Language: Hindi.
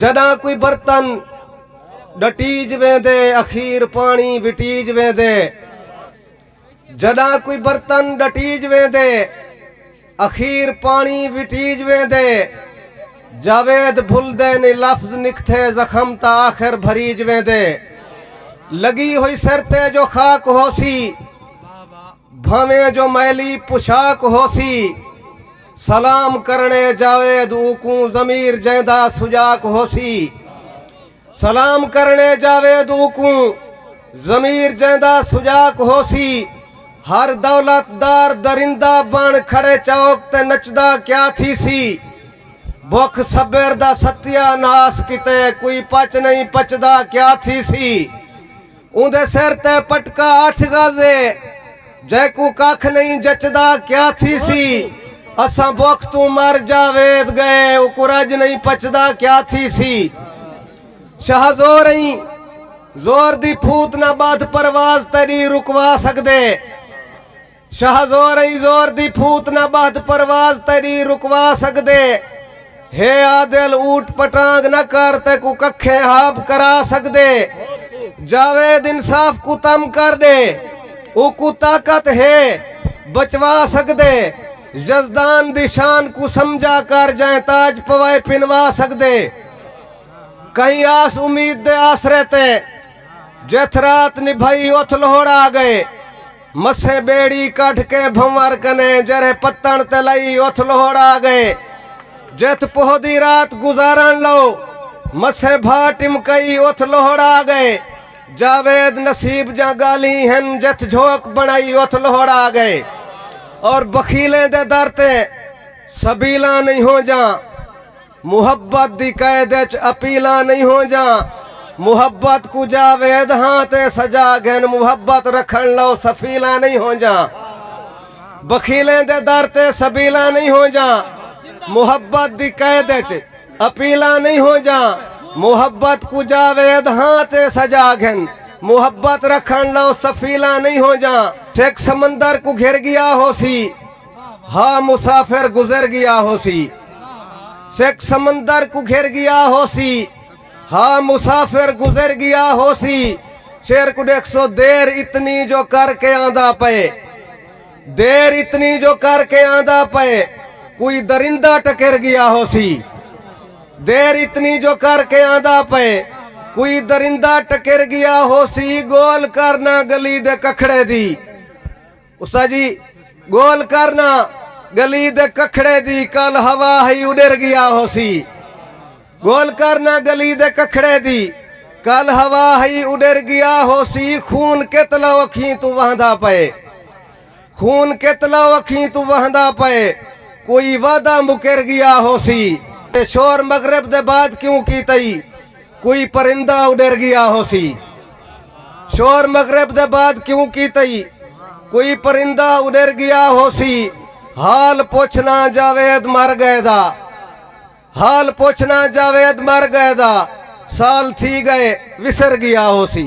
जदा कोई बर्तन डटीज वेंदे अखीर पानी विटीज वेंदे। जदा कोई बर्तन डटीज वेंदे अखीर पानी विटीज वेंदे। जावेद भुलदे ने लफ्ज निकथे जख्म ता आखिर भरीज वेंदे। लगी हुई सिर ते जो खाक होसी भावे जो मैली पुशाक होसी। सलाम करने जावेद ऊकू जमीर जैदा सुजाक होसी। सलाम करने जावेद ऊकू जमीर जैदा सुजाक होसी। हर दौलतदार दरिंदा बन खड़े चौक ते नचदा क्या थी सी। भुख सबेर दा सत्यानाश किते कोई पच नहीं पचदा क्या थी सी। उंदे सिर ते पटका 8 गाजे जैकू कख नहीं जचदा क्या थी सी। असा भुख तू मर जावेद गए उकुरज नहीं पचदा क्या थी सी। शाह जोर दी फूत ना बाध परवाज तेरी रुकवा सकदे। शाह जोर दी फूत ना बाध परवाज तेरी रुकवा सकदे। हे आदिल ऊट पटांग न कर ते को कखे हाब करा सकदे। जावेद इंसाफ को तम कर दे उकू ताकत है बचवा सकदे। जजदान दिशान को समझा कर जाए ताज पवाए पिनवा सकदे। कहीं आस उम्मीद दे आसरे ते जथ रात निभाई उथ लोहड़ा गए। मसे बेड़ी कट के भंवर कने जरे पत्तन ते लई उथ लोहड़ा गए। जथ पोहदी रात गुजारन लो मसे भा टिमकई उथ लोहड़ा गए। जावेद नसीब जा गाली हन जथ झोंक बनाई उथ लोहड़ा गए। और बखीले दे दर ते सबीला नहीं हो जा। मुहब्बत दी कैद च अपीला नहीं हो जा। मुहब्बत को जावेद हां ते सजा गन मुहब्बत रखन लो सफीला नहीं हो जा। बखीले दे दर ते सबीला नहीं हो जा। मुहब्बत दी कैद च अपीला नहीं हो जा। मुहब्बत को जावेद हां ते सजा गन मुहब्बत रखन लो सफीला नहीं हो जा। शेख समंदर को घिर गया होसी हाँ मुसाफिर गुजर गया होसी। शेख समंदर को घिर गया होसी हाँ मुसाफिर गुजर गया होसी। शेर को देख सो देर इतनी जो करके आंदा पे। देर इतनी जो करके आंदा पे कोई दरिंदा टकर गया होसी। देर इतनी जो करके आंदा पे कोई दरिंदा टकर गया होसी। गोल करना गली दे कखड़े दी उस्ताद जी गोल करना गली दे कखड़े दी कल हवा ही उड़र गया होसी। गोल करना गली दे कखड़े दी कल हवा ही उड़र गया होसी। खून केतला अखी तू वहदा पे। खून केतला अखी तू वहदा पे कोई वादा मुकर गया होसी। शोर मगरब दे बाद क्यों की तई कोई परिंदा उड़र गया होसी। शोर मगरब दे बाद क्यों की तई कोई परिंदा उड़र गया होसी। हाल पूछना जावेद मर गए दा। हाल पूछना जावेद मर गए दा साल थी गए विसर गया होसी।